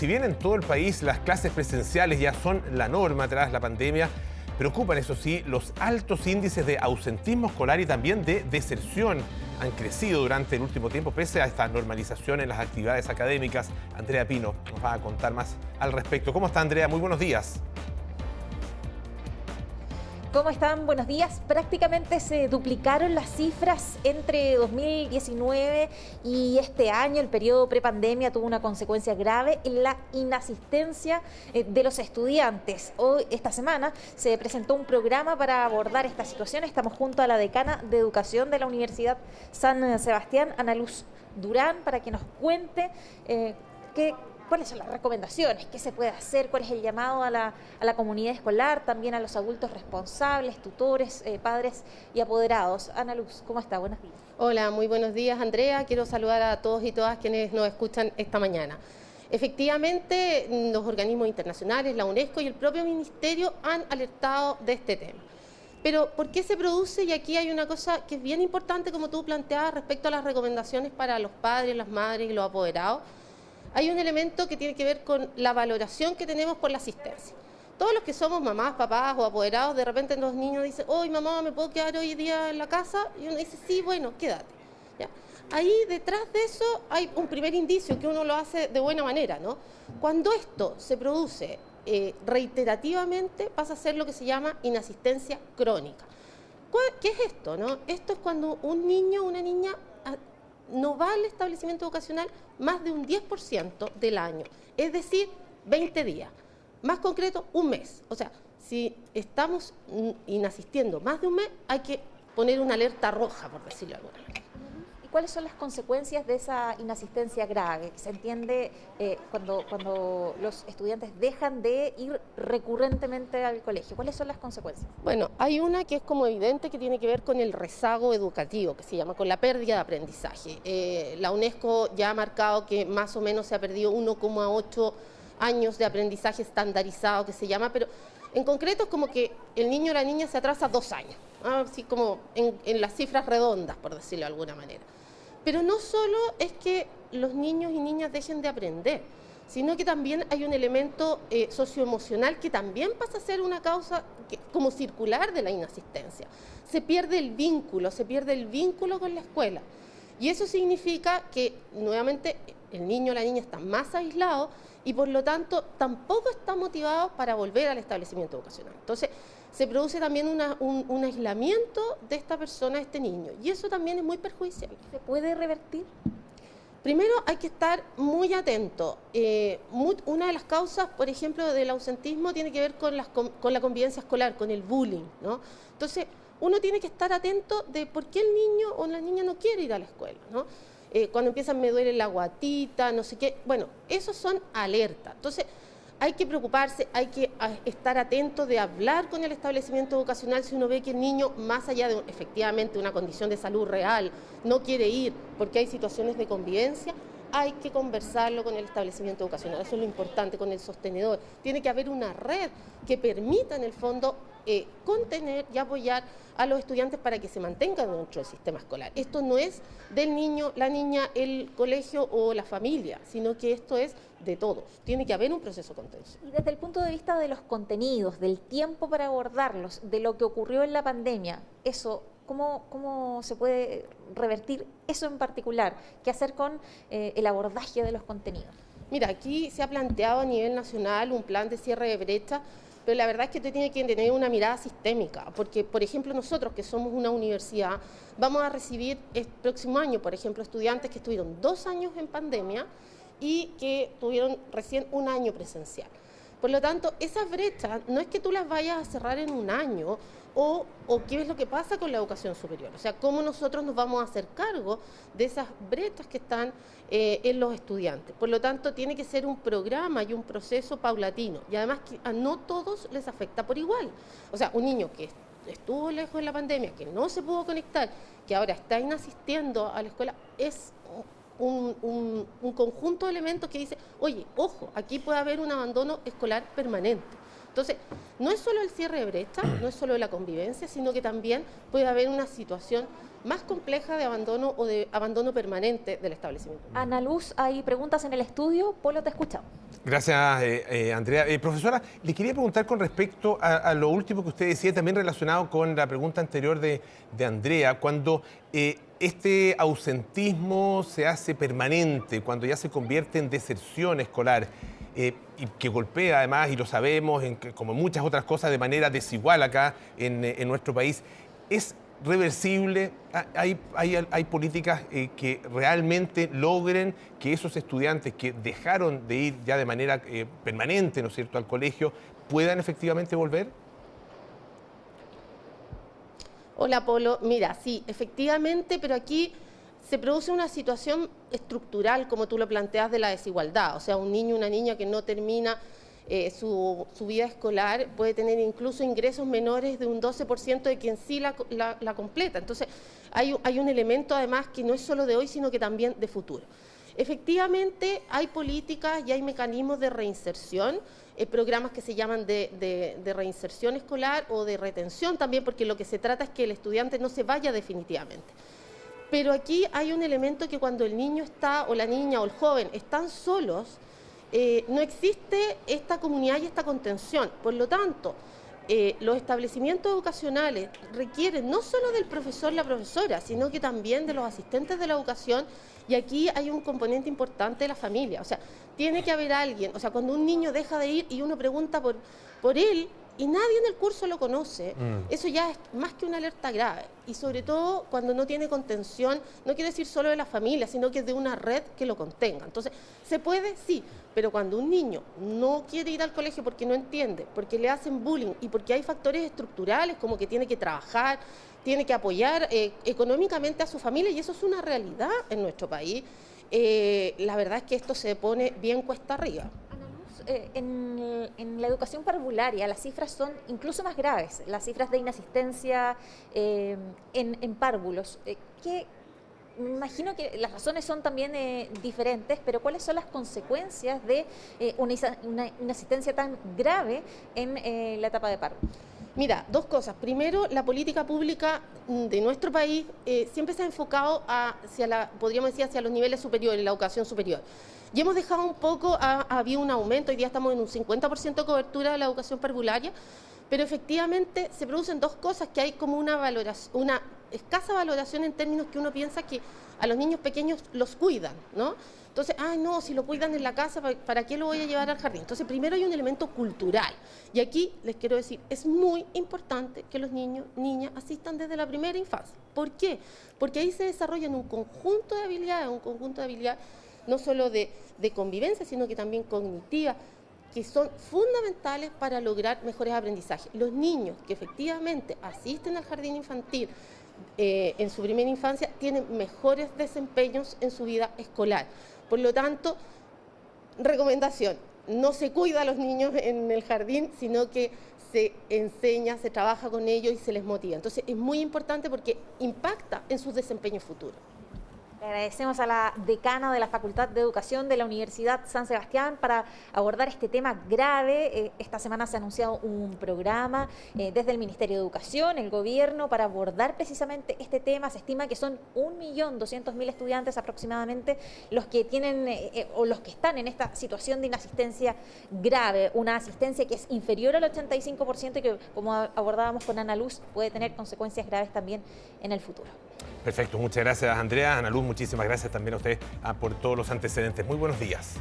si bien en todo el país las clases presenciales ya son la norma tras la pandemia, preocupan, eso sí, los altos índices de ausentismo escolar y también de deserción. Han crecido durante el último tiempo pese a esta normalización en las actividades académicas. Andrea Pino nos va a contar más al respecto. ¿Cómo está, Andrea? Muy buenos días. ¿Cómo están? Buenos días. Prácticamente se duplicaron las cifras entre 2019 y este año. El periodo prepandemia tuvo una consecuencia grave en la inasistencia de los estudiantes. Hoy, esta semana, se presentó un programa para abordar esta situación. Estamos junto a la decana de Educación de la Universidad San Sebastián, Ana Luz Durán, para que nos cuente cuáles son las recomendaciones, qué se puede hacer, cuál es el llamado a la comunidad escolar, también a los adultos responsables, tutores, padres y apoderados. Ana Luz, ¿cómo está? Buenos días. Hola, muy buenos días, Andrea. Quiero saludar a todos y todas quienes nos escuchan esta mañana. Efectivamente, los organismos internacionales, la UNESCO y el propio Ministerio han alertado de este tema. Pero, ¿por qué se produce? Y aquí hay una cosa que es bien importante, como tú planteabas, respecto a las recomendaciones para los padres, las madres y los apoderados. Hay un elemento que tiene que ver con la valoración que tenemos por la asistencia. Todos los que somos mamás, papás o apoderados, de repente los niños dicen, hoy mamá, ¿me puedo quedar hoy día en la casa? Y uno dice, sí, bueno, quédate. ¿Ya? Ahí detrás de eso hay un primer indicio que uno lo hace de buena manera, ¿no? Cuando esto se produce reiterativamente, pasa a ser lo que se llama inasistencia crónica. ¿Qué es esto, no? Esto es cuando un niño o una niña no va al establecimiento educacional más de un 10% del año, es decir, 20 días. Más concreto, un mes. O sea, si estamos inasistiendo más de un mes, hay que poner una alerta roja, por decirlo de alguna manera. ¿Y cuáles son las consecuencias de esa inasistencia grave? Se entiende cuando los estudiantes dejan de ir recurrentemente al colegio. ¿Cuáles son las consecuencias? Bueno, hay una que es como evidente que tiene que ver con el rezago educativo, que se llama con la pérdida de aprendizaje. La UNESCO ya ha marcado que más o menos se ha perdido 1,8 años de aprendizaje estandarizado, que se llama, pero en concreto es como que el niño o la niña se atrasa 2 años, así como en las cifras redondas, por decirlo de alguna manera. Pero no solo es que los niños y niñas dejen de aprender, sino que también hay un elemento socioemocional que también pasa a ser una causa como circular de la inasistencia. Se pierde el vínculo con la escuela. Y eso significa que nuevamente el niño o la niña está más aislado y por lo tanto tampoco está motivado para volver al establecimiento educacional. Entonces se produce también un aislamiento de esta persona, de este niño, y eso también es muy perjudicial. ¿Se puede revertir? Primero hay que estar muy atento. Una de las causas, por ejemplo, del ausentismo tiene que ver con la convivencia escolar, con el bullying, ¿no? Entonces uno tiene que estar atento de por qué el niño o la niña no quiere ir a la escuela, ¿no? Cuando empiezan, me duele la guatita, no sé qué, bueno, esos son alertas. Entonces hay que preocuparse, hay que estar atento de hablar con el establecimiento educacional si uno ve que el niño, más allá de efectivamente una condición de salud real, no quiere ir porque hay situaciones de convivencia. Hay que conversarlo con el establecimiento educacional, eso es lo importante, con el sostenedor. Tiene que haber una red que permita en el fondo contener y apoyar a los estudiantes para que se mantengan dentro del sistema escolar. Esto no es del niño, la niña, el colegio o la familia, sino que esto es de todos. Tiene que haber un proceso de contención. Y desde el punto de vista de los contenidos, del tiempo para abordarlos, de lo que ocurrió en la pandemia, eso, ¿cómo se puede revertir eso en particular? ¿Qué hacer con el abordaje de los contenidos? Mira, aquí se ha planteado a nivel nacional un plan de cierre de brecha, pero la verdad es que usted tiene que tener una mirada sistémica, porque, por ejemplo, nosotros que somos una universidad, vamos a recibir el próximo año, por ejemplo, estudiantes que estuvieron 2 años en pandemia y que tuvieron recién 1 año presencial. Por lo tanto, esas brechas no es que tú las vayas a cerrar en 1 año o qué es lo que pasa con la educación superior. O sea, cómo nosotros nos vamos a hacer cargo de esas brechas que están en los estudiantes. Por lo tanto, tiene que ser un programa y un proceso paulatino. Y además que a no todos les afecta por igual. O sea, un niño que estuvo lejos de la pandemia, que no se pudo conectar, que ahora está inasistiendo a la escuela, es un conjunto de elementos que dice, oye, ojo, aquí puede haber un abandono escolar permanente. Entonces, no es solo el cierre de brecha, no es solo la convivencia, sino que también puede haber una situación más compleja de abandono o de abandono permanente del establecimiento. Ana Luz, hay preguntas en el estudio. Polo, te escuchamos. Gracias, Andrea. Profesora, le quería preguntar con respecto a lo último que usted decía, también relacionado con la pregunta anterior de Andrea, cuando este ausentismo se hace permanente, cuando ya se convierte en deserción escolar, y que golpea además, y lo sabemos, como muchas otras cosas, de manera desigual acá en nuestro país, ¿es reversible? ¿Hay políticas que realmente logren que esos estudiantes que dejaron de ir ya de manera permanente, ¿no es cierto?, al colegio, puedan efectivamente volver? Hola, Polo. Mira, sí, efectivamente, pero aquí se produce una situación estructural, como tú lo planteas, de la desigualdad. O sea, un niño o una niña que no termina su vida escolar puede tener incluso ingresos menores de un 12% de quien sí la completa. Entonces, hay un elemento además que no es solo de hoy, sino que también de futuro. Efectivamente, hay políticas y hay mecanismos de reinserción, programas que se llaman de reinserción escolar o de retención también, porque lo que se trata es que el estudiante no se vaya definitivamente. Pero aquí hay un elemento que cuando el niño está, o la niña o el joven están solos, no existe esta comunidad y esta contención. Por lo tanto, los establecimientos educacionales requieren no solo del profesor, la profesora, sino que también de los asistentes de la educación, y aquí hay un componente importante de la familia. O sea, tiene que haber alguien, o sea, cuando un niño deja de ir y uno pregunta por él, y nadie en el curso lo conoce, eso ya es más que una alerta grave. Y sobre todo cuando no tiene contención, no quiere decir solo de la familia, sino que de una red que lo contenga. Entonces, ¿se puede? Sí, pero cuando un niño no quiere ir al colegio porque no entiende, porque le hacen bullying y porque hay factores estructurales como que tiene que trabajar, tiene que apoyar económicamente a su familia, y eso es una realidad en nuestro país, la verdad es que esto se pone bien cuesta arriba. En la educación parvularia las cifras son incluso más graves, las cifras de inasistencia en párvulos. Me imagino que las razones son también diferentes, pero ¿cuáles son las consecuencias de una inasistencia tan grave en la etapa de párvulos? Mira, dos cosas. Primero, la política pública de nuestro país siempre se ha enfocado podríamos decir, hacia los niveles superiores, la educación superior. Y hemos dejado un poco, ha habido un aumento, hoy día estamos en un 50% de cobertura de la educación parvularia, pero efectivamente se producen dos cosas, que hay como una escasa valoración en términos que uno piensa que a los niños pequeños los cuidan, ¿no? Entonces, no, si lo cuidan en la casa, ¿para qué lo voy a llevar al jardín? Entonces, primero hay un elemento cultural. Y aquí les quiero decir, es muy importante que los niños, niñas, asistan desde la primera infancia. ¿Por qué? Porque ahí se desarrollan un conjunto de habilidades, no solo de convivencia, sino que también cognitivas, que son fundamentales para lograr mejores aprendizajes. Los niños que efectivamente asisten al jardín infantil en su primera infancia tienen mejores desempeños en su vida escolar. Por lo tanto, recomendación, no se cuida a los niños en el jardín, sino que se enseña, se trabaja con ellos y se les motiva. Entonces es muy importante porque impacta en sus desempeños futuros. Le agradecemos a la decana de la Facultad de Educación de la Universidad San Sebastián para abordar este tema grave. Esta semana se ha anunciado un programa desde el Ministerio de Educación, el gobierno, para abordar precisamente este tema. Se estima que son 1.200.000 estudiantes aproximadamente los que tienen o los que están en esta situación de inasistencia grave, una asistencia que es inferior al 85% y que, como abordábamos con Ana Luz, puede tener consecuencias graves también en el futuro. Perfecto, muchas gracias, Andrea. Ana Luz, muchísimas gracias también a usted por todos los antecedentes. Muy buenos días.